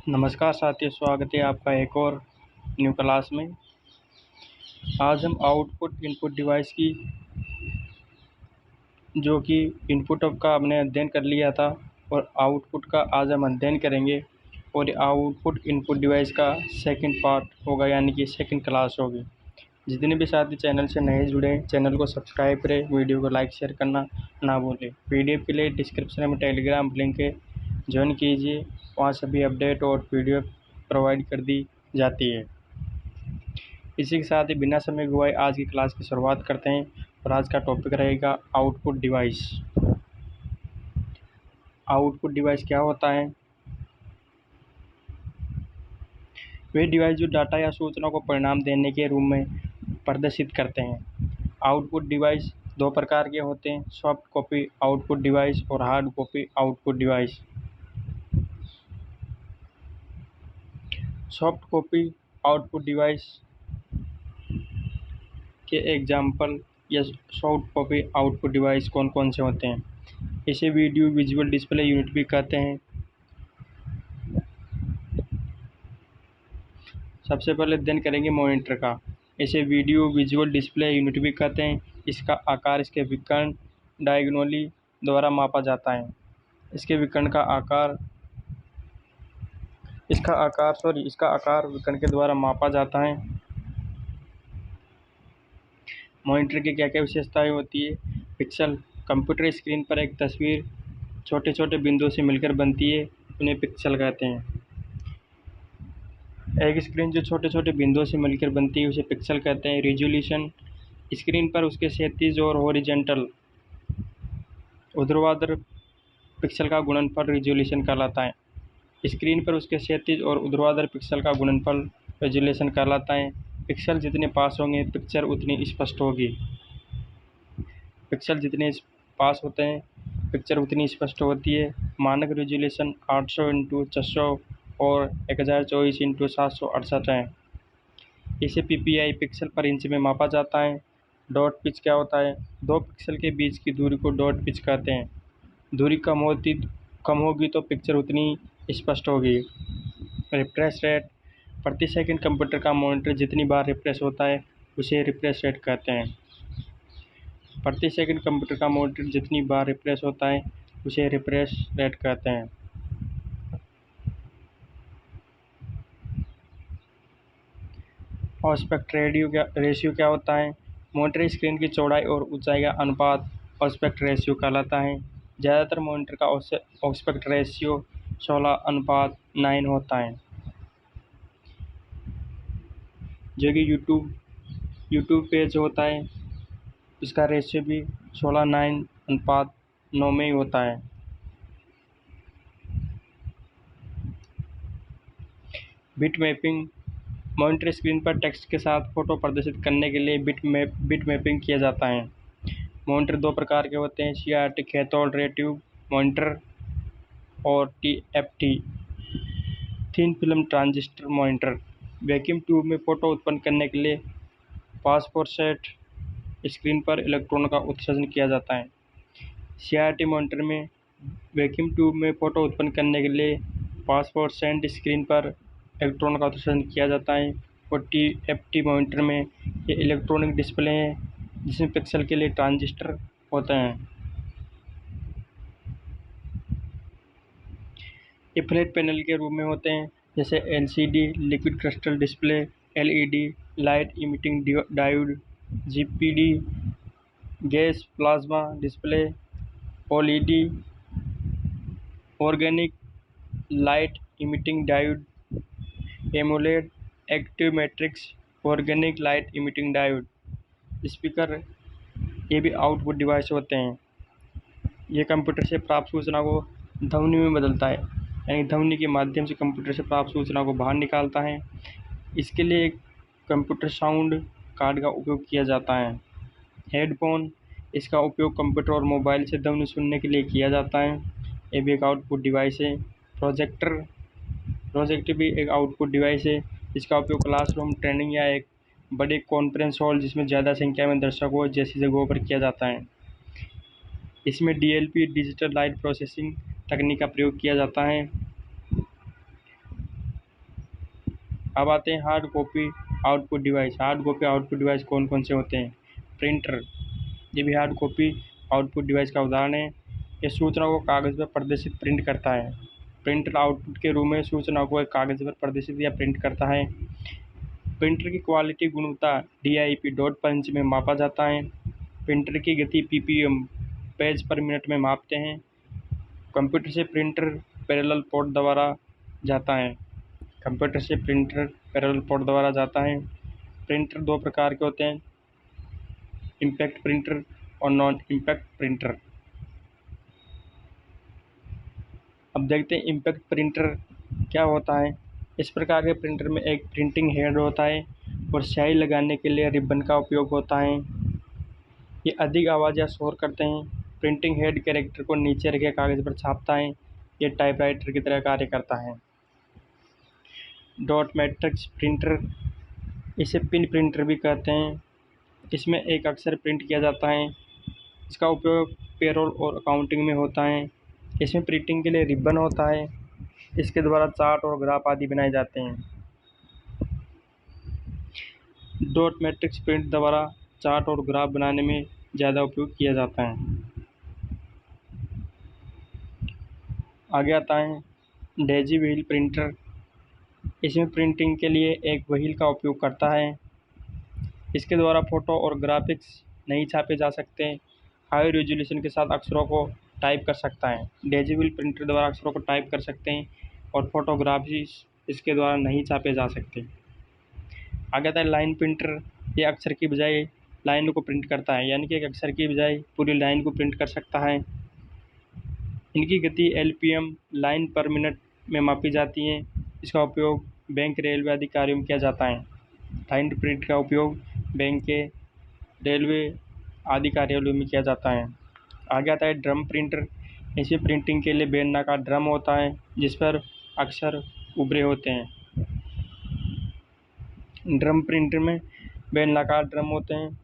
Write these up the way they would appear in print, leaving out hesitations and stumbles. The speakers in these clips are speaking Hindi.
नमस्कार साथियों, स्वागत है आपका एक और न्यू क्लास में। आज हम आउटपुट इनपुट डिवाइस की जो कि इनपुट का हमने अध्ययन कर लिया था और आउटपुट का आज हम अध्ययन करेंगे और आउटपुट इनपुट डिवाइस का सेकंड पार्ट होगा, यानी कि सेकंड क्लास होगी। जितने भी साथी चैनल से नए जुड़े हैं, चैनल को सब्सक्राइब करें, वीडियो को लाइक शेयर करना ना भूलें। पीडीएफ के लिए डिस्क्रिप्शन में टेलीग्राम लिंक है, ज्वाइन कीजिए। वहाँ सभी अपडेट और पीडीएफ प्रोवाइड कर दी जाती है। इसी के साथ ही बिना समय गवाए आज की क्लास की शुरुआत करते हैं और आज का टॉपिक रहेगा आउटपुट डिवाइस। आउटपुट डिवाइस क्या होता है? वे डिवाइस जो डाटा या सूचना को परिणाम देने के रूप में प्रदर्शित करते हैं। आउटपुट डिवाइस दो प्रकार के होते हैं, सॉफ्ट कॉपी आउटपुट डिवाइस और hard copy output device. Soft copy output device के एग्जाम्पल या सॉफ्ट कॉपी आउटपुट डिवाइस कौन कौन से होते हैं? इसे वीडियो विजुअल डिस्प्ले यूनिट भी कहते हैं। सबसे पहले अध्ययन करेंगे मॉनिटर का। इसे वीडियो विजुअल डिस्प्ले यूनिट भी कहते हैं। इसका आकार इसके विकर्ण डायगोनली द्वारा मापा जाता है। इसके विकर्ण का आकार इसका आकार विकर्ण के द्वारा मापा जाता है। मॉनिटर की क्या क्या विशेषताएं होती है? पिक्सल, कंप्यूटर स्क्रीन पर एक तस्वीर छोटे छोटे बिंदुओं से मिलकर बनती है, उन्हें पिक्सल कहते हैं। एक स्क्रीन जो छोटे छोटे बिंदुओं से मिलकर बनती है उसे पिक्सल कहते हैं। रिजोल्यूशन, स्क्रीन पर उसके क्षैतिज और हॉरिजॉन्टल ऊर्ध्वाधर पिक्सल का गुणनफल रिजोल्यूशन कहलाता है। स्क्रीन पर उसके क्षैतिज और ऊर्ध्वाधर पिक्सल का गुणनफल रिजोल्यूशन कहलाता है। पिक्सल जितने पास होंगे पिक्चर उतनी स्पष्ट होगी। पिक्सल जितने पास होते हैं पिक्चर उतनी स्पष्ट होती है। मानक रिजोल्यूशन 800 × 600 और 1024 × 768 है। इसे पीपीआई पिक्सल पर इंच में मापा जाता है। डॉट पिच क्या होता है? दो पिक्सल के बीच की दूरी को डॉट पिच कहते हैं। दूरी कम होगी तो पिक्चर उतनी स्पष्ट होगी। रिफ्रेश रेट, प्रति सेकंड कंप्यूटर का मॉनिटर जितनी बार रिफ्रेश होता है उसे रिफ्रेश रेट कहते हैं। प्रति सेकंड कंप्यूटर का मॉनिटर जितनी बार रिफ्रेश होता है उसे रिफ्रेश रेट कहते हैं। ऑस्पेक्ट रेशियो क्या होता है? मॉनिटर स्क्रीन की चौड़ाई और ऊंचाई का अनुपात ऑस्पेक्ट रेशियो कहलाता है। ज़्यादातर मॉनिटर का ऑस्पेक्ट रेशियो 16:9 होता है, जो कि यूट्यूब पेज होता है उसका रेशियो भी 16:9 में ही होता है। बिट मैपिंग, मॉनिटर स्क्रीन पर टेक्स्ट के साथ फोटो प्रदर्शित करने के लिए बिट मैपिंग किया जाता है। मॉनिटर दो प्रकार के होते हैं, CRT cathode ray tube monitor और TFT thin film transistor monitor. Vacuum tube में फोटो उत्पन्न करने के लिए फास्फोरेसेंट स्क्रीन पर इलेक्ट्रॉन का उत्सर्जन किया जाता है। CRT मॉनिटर में वैक्यूम ट्यूब में फोटो उत्पन्न करने के लिए फास्फोरेसेंट स्क्रीन पर इलेक्ट्रॉन का उत्सर्जन किया जाता है। और TFT मॉनिटर में ये इलेक्ट्रॉनिक डिस्प्ले हैं जिसमें पिक्सल के लिए ट्रांजिस्टर होते हैं। ये फ्लैट पैनल के रूप में होते हैं, जैसे LCD liquid crystal display, LED light emitting diode, GPD gas plasma display, OLED organic light emitting diode, AMOLED active matrix organic light emitting diode. Speaker ये भी आउटपुट डिवाइस होते हैं। ये कंप्यूटर से प्राप्त सूचना को ध्वनि में बदलता है, यानी ध्वनि के माध्यम से कंप्यूटर से प्राप्त सूचना को बाहर निकालता है। इसके लिए एक कंप्यूटर साउंड कार्ड का उपयोग किया जाता है। हेडफोन, इसका उपयोग कंप्यूटर और मोबाइल से ध्वनि सुनने के लिए किया जाता है। ये भी एक आउटपुट डिवाइस है। प्रोजेक्टर भी एक आउटपुट डिवाइस है। इसका उपयोग क्लासरूम, ट्रेनिंग या एक बड़े कॉन्फ्रेंस हॉल जिसमें ज़्यादा संख्या में दर्शक हो जैसी जगहों पर किया जाता है। इसमें DLP डिजिटल लाइट प्रोसेसिंग तकनीक का प्रयोग किया जाता है। अब आते हैं hard copy output device. Hard copy output device कौन कौन से होते हैं? प्रिंटर, ये भी हार्ड कॉपी आउटपुट डिवाइस का उदाहरण है। ये सूचना को कागज़ पर प्रदर्शित प्रिंट करता है। प्रिंटर आउटपुट के रूप में सूचना को एक कागज़ पर प्रदर्शित या प्रिंट करता है। प्रिंटर की क्वालिटी गुणवत्ता DIP डॉट पंच में मापा जाता है। प्रिंटर की गति PPM पेज पर मिनट में मापते हैं। कंप्यूटर से प्रिंटर पैरेलल पोर्ट द्वारा जाता है। कंप्यूटर से प्रिंटर पैरेलल पोर्ट द्वारा जाता है। प्रिंटर दो प्रकार के होते हैं, इम्पैक्ट प्रिंटर और नॉन इम्पैक्ट प्रिंटर। अब देखते हैं इम्पैक्ट प्रिंटर क्या होता है। इस प्रकार के प्रिंटर में एक प्रिंटिंग हेड होता है और स्याही लगाने के लिए रिबन का उपयोग होता है। ये अधिक आवाज़ या शोर करते हैं। प्रिंटिंग हेड कैरेक्टर को नीचे रखे कागज़ पर छापता है। ये टाइपराइटर की तरह कार्य करता है। डॉट मैट्रिक्स प्रिंटर, इसे पिन प्रिंटर भी कहते हैं। इसमें एक अक्षर प्रिंट किया जाता है। इसका उपयोग पेरोल और अकाउंटिंग में होता है। इसमें प्रिंटिंग के लिए रिबन होता है। इसके द्वारा चार्ट और ग्राफ आदि बनाए जाते हैं। डॉट मैट्रिक्स प्रिंट द्वारा चार्ट और ग्राफ बनाने में ज़्यादा उपयोग किया जाता है। आगे आता है डेजी व्हील प्रिंटर। इसमें प्रिंटिंग के लिए एक व्हील का उपयोग करता है। इसके द्वारा फोटो और ग्राफिक्स नहीं छापे जा सकते। हाई रेजोल्यूशन के साथ अक्षरों को टाइप कर सकता है। डेजी व्हील प्रिंटर द्वारा अक्षरों को टाइप कर सकते हैं और फोटोग्राफीज इसके द्वारा नहीं छापे जा सकते। आगे आता है लाइन प्रिंटर। ये अक्षर की बजाय लाइन को प्रिंट करता है, यानी कि एक अक्षर की बजाय पूरी लाइन को प्रिंट कर सकता है। इनकी गति LPM लाइन पर मिनट में मापी जाती है। इसका उपयोग बैंक, रेलवे आदि कार्यों में किया जाता है। लाइन प्रिंट का उपयोग बैंक के, रेलवे आदि कार्यालयों में किया जाता है। आगे आता है ड्रम प्रिंटर। इसमें प्रिंटिंग के लिए बेलनाकार ड्रम होता है जिस पर अक्षर उभरे होते हैं। ड्रम प्रिंटर में बेलनाकार ड्रम होते हैं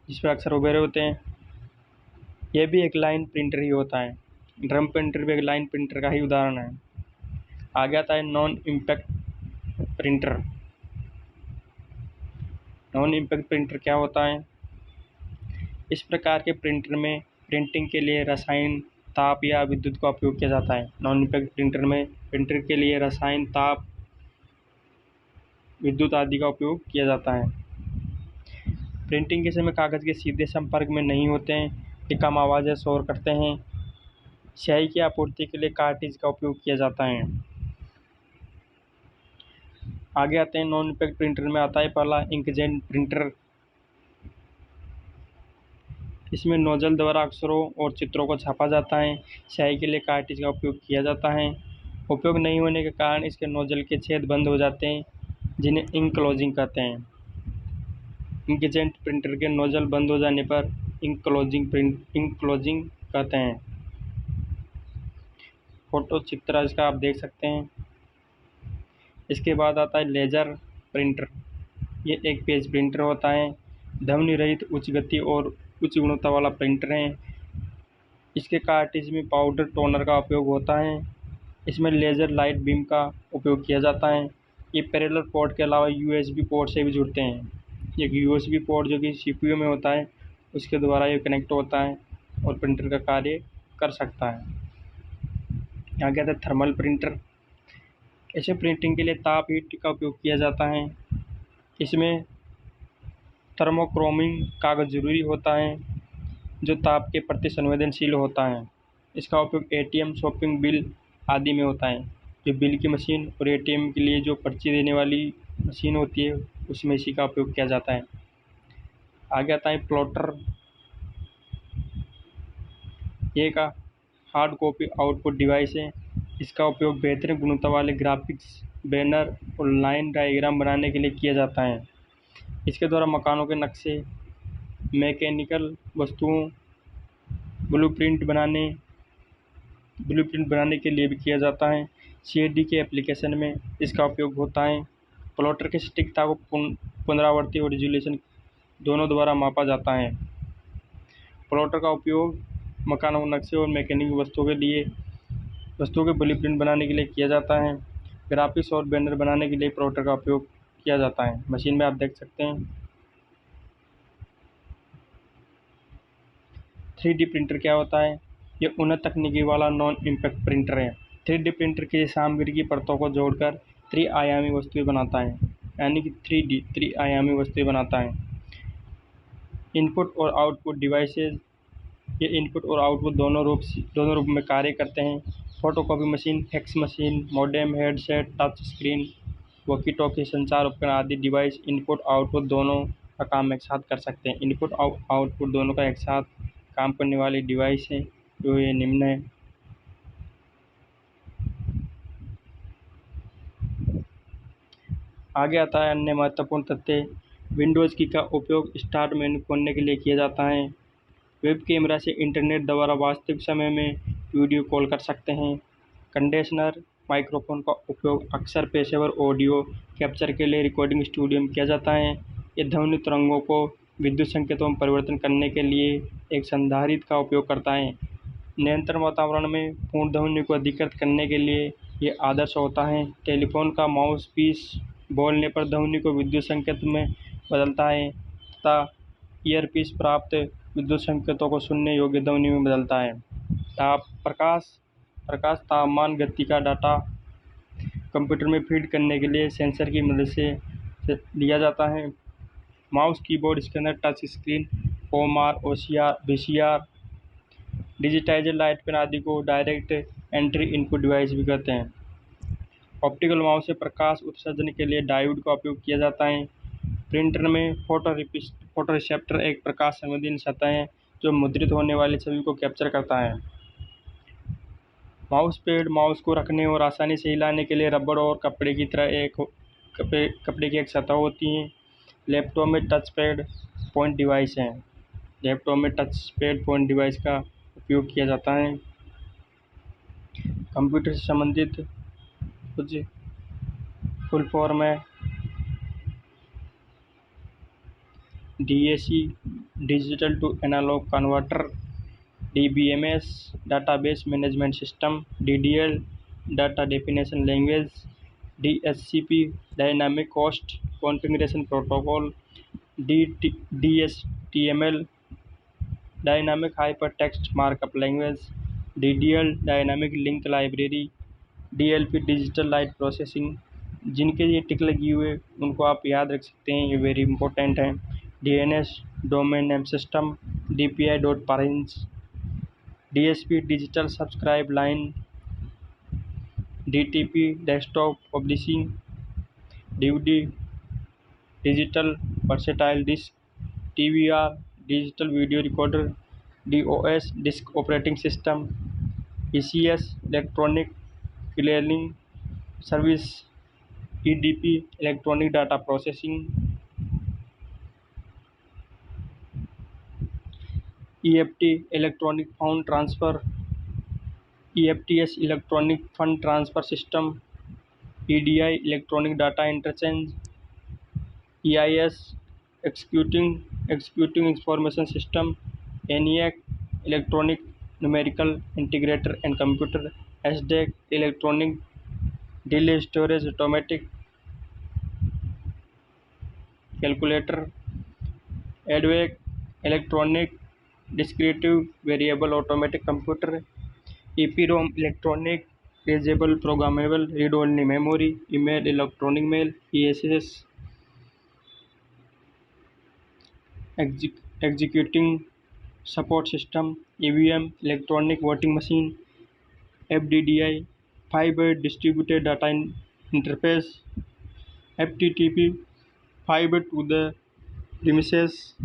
जिस पर अक्षर उभरे होते हैं। यह भी एक लाइन प्रिंटर ही होता है। ड्रम प्रिंटर भी एक लाइन प्रिंटर का ही उदाहरण है। आगे आता है non impact printer. Non impact printer क्या होता है? इस प्रकार के प्रिंटर में प्रिंटिंग के लिए रसायन, ताप या विद्युत का उपयोग किया जाता है। नॉन इम्पैक्ट प्रिंटर में प्रिंटर के लिए रसायन, ताप, विद्युत आदि का उपयोग किया जाता है। प्रिंटिंग के समय कागज़ के सीधे संपर्क में नहीं होते हैं। ये कम आवाज़ या शोर करते हैं। स्याही की आपूर्ति के लिए कार्ट्रिज का उपयोग किया जाता है। आगे आते हैं नॉन इम्पैक्ट प्रिंटर में आता है पहला इंकजेट प्रिंटर। इसमें नोजल द्वारा अक्षरों और चित्रों को छापा जाता है। स्याही के लिए कार्ट्रिज का उपयोग किया जाता है। उपयोग नहीं होने के कारण इसके नोजल के छेद बंद हो जाते हैं, जिन्हें इंक क्लोजिंग कहते हैं। इंकजेट प्रिंटर के नोजल बंद हो जाने पर इंक क्लोजिंग कहते हैं। फोटो चित्र इसका आप देख सकते हैं। इसके बाद आता है लेजर प्रिंटर। ये एक पेज प्रिंटर होता है। ध्वनि रहित, उच्च गति और उच्च गुणवत्ता वाला प्रिंटर है। इसके कार्ट्रिज में पाउडर टोनर का उपयोग होता है। इसमें लेज़र लाइट बीम का उपयोग किया जाता है। ये पैरेलल पोर्ट के अलावा USB पोर्ट से भी जुड़ते हैं। एक USB पोर्ट जो कि CPU में होता है, उसके द्वारा ये कनेक्ट होता है और प्रिंटर का कार्य कर सकता है। आगे आता है थर्मल प्रिंटर। इसमें प्रिंटिंग के लिए ताप, हीट का उपयोग किया जाता है। इसमें थर्मोक्रोमिंग कागज़ जरूरी होता है जो ताप के प्रति संवेदनशील होता है। इसका उपयोग ATM, शॉपिंग बिल आदि में होता है। जो बिल की मशीन और ATM के लिए जो पर्ची देने वाली मशीन होती है, उसमें इसी का उपयोग किया जाता है। आगे आता है प्लॉटर। ये एक हार्ड कॉपी आउटपुट डिवाइस है। इसका उपयोग बेहतर गुणवत्ता वाले ग्राफिक्स, बैनर और लाइन डायग्राम बनाने के लिए किया जाता है। इसके द्वारा मकानों के नक्शे, मैकेनिकल वस्तुओं, ब्लूप्रिंट बनाने के लिए भी किया जाता है। CAD के एप्लीकेशन में इसका उपयोग होता है। प्लॉटर की सटीकता को पुनरावृत्ति और रिजोल्यूशन दोनों द्वारा मापा जाता है। प्लॉटर का उपयोग मकानों के नक्शे और मैकेनिकल वस्तुओं के ब्लूप्रिंट बनाने के लिए किया जाता है। ग्राफिक्स और बैनर बनाने के लिए प्लॉटर का उपयोग किया जाता है। मशीन में आप देख सकते हैं 3D प्रिंटर क्या होता है। ये उन्नत तकनीकी वाला नॉन इम्पैक्ट प्रिंटर है। 3D प्रिंटर की सामग्री की परतों को जोड़कर त्रिआयामी वस्तुएं बनाता है, यानी कि 3D त्रिआयामी वस्तुएं बनाता है। इनपुट और आउटपुट डिवाइसेज, ये इनपुट और आउटपुट दोनों रूप में कार्य करते हैं। Photocopy machine, fax machine, modem, headset, touch screen, walkie talkie, संचार उपकरण आदि डिवाइस इनपुट आउटपुट दोनों का काम एक साथ कर सकते हैं। इनपुट आउटपुट दोनों का एक साथ काम करने वाली डिवाइस है जो ये निम्न है। आगे आता है अन्य महत्वपूर्ण तथ्य। विंडोज़ की का उपयोग स्टार्ट मेन्यू खोलने के लिए किया जाता है। वेब कैमरा से इंटरनेट द्वारा वास्तविक समय में वीडियो कॉल कर सकते हैं। कंडेंसर माइक्रोफोन का उपयोग अक्सर पेशेवर ऑडियो कैप्चर के लिए रिकॉर्डिंग स्टूडियो में किया जाता है। ये ध्वनि तरंगों को विद्युत संकेतों में परिवर्तन करने के लिए एक संधारित्र का उपयोग करता है। नियंत्रण वातावरण में पूर्ण ध्वनि को अधिकृत करने के लिए ये आदर्श होता है। टेलीफोन का माउस पीस बोलने पर ध्वनि को विद्युत संकेत में बदलता है तथा ईयरपीस प्राप्त विद्युत संकेतों को सुनने योग्य ध्वनि में बदलता है। प्रकाश तापमान गति का डाटा कंप्यूटर में फीड करने के लिए सेंसर की मदद से लिया जाता है। Mouse, keyboard, scanner, touch screen, OMR, OCR, VCR, digitiser, light pen आदि को डायरेक्ट एंट्री इनपुट डिवाइस भी कहते हैं। ऑप्टिकल माउस से प्रकाश उत्सर्जन के लिए डायोड का उपयोग किया जाता है। प्रिंटर में फोटोरिसेप्टर एक प्रकाश संवेदनशील सतह है जो मुद्रित होने वाली छवि को कैप्चर करता है। माउस पैड माउस को रखने और आसानी से हिलाने के लिए रबड़ और कपड़े की एक सतह होती है। लैपटॉप में टच पैड पॉइंट डिवाइस हैं। लैपटॉप में टच पैड पॉइंट डिवाइस का उपयोग किया जाता है। कंप्यूटर से संबंधित कुछ फुल फॉर्म है। DAC digital to analogue converter, DBMS database management system, DDL data definition language, DHCP dynamic host configuration protocol, DHTML dynamic hypertext markup language, DDL dynamic link library, DLP digital light processing. जिनके ये टिक लगी हुए उनको आप याद रख सकते हैं, ये वेरी इंपॉर्टेंट हैं। DNS domain name system, DPI.parens, DSP digital subscribe line, DTP desktop publishing, DVD digital versatile disk, TVR digital video recorder, DOS disk operating system, ECS electronic clearing service, EDP electronic data processing, EFT electronic fund transfer, EFTS electronic fund transfer system, EDI electronic data interchange, EIS executing information system, ENIAC electronic numerical integrator and computer, SDAC electronic delay storage automatic calculator, EDVAC electronic डिस्क्रिटिव variable automatic computer, EPROM electronic readable programmable read only memory, email electronic mail, ESS executing support system, EVM electronic voting machine, FDDI fibre distributed data interface, FTTP fibre to the premises,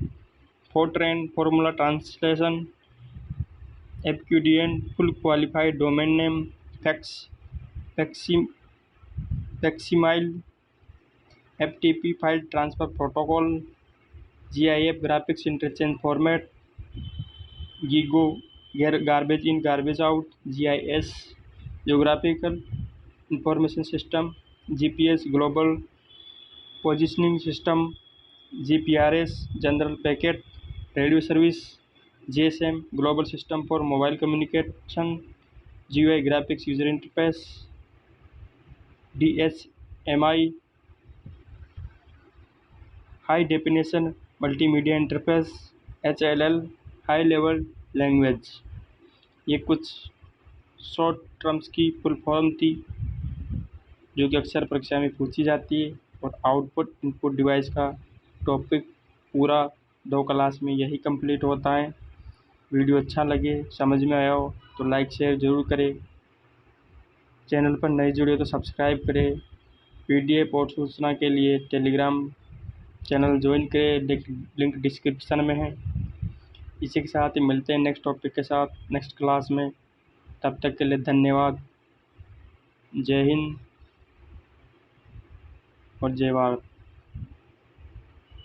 FORTRAN formula translation, FQDN full qualified domain name, facsimile, FTP file transfer protocol, GIF graphics interchange format, GIGO garbage in garbage out, GIS geographical information system, GPS global positioning system, GPRS general packet radio service, GSM global system for mobile communication, GUI graphics user interface, DHMI high definition multimedia interface HLL, high level language. ये कुछ शॉर्ट टर्म्स की फुल फॉर्म थी जो कि अक्सर परीक्षा में पूछी जाती है। और आउटपुट इनपुट डिवाइस का टॉपिक पूरा 2 क्लास में यही कंप्लीट होता है। वीडियो अच्छा लगे, समझ में आया हो तो लाइक शेयर ज़रूर करें। चैनल पर नए जुड़े तो सब्सक्राइब करें। PDF और सूचना के लिए टेलीग्राम चैनल ज्वाइन करें, लिंक डिस्क्रिप्शन में है। इसी के साथ ही मिलते हैं नेक्स्ट टॉपिक के साथ नेक्स्ट क्लास में। तब तक के लिए धन्यवाद। जय हिंद और जय भारत।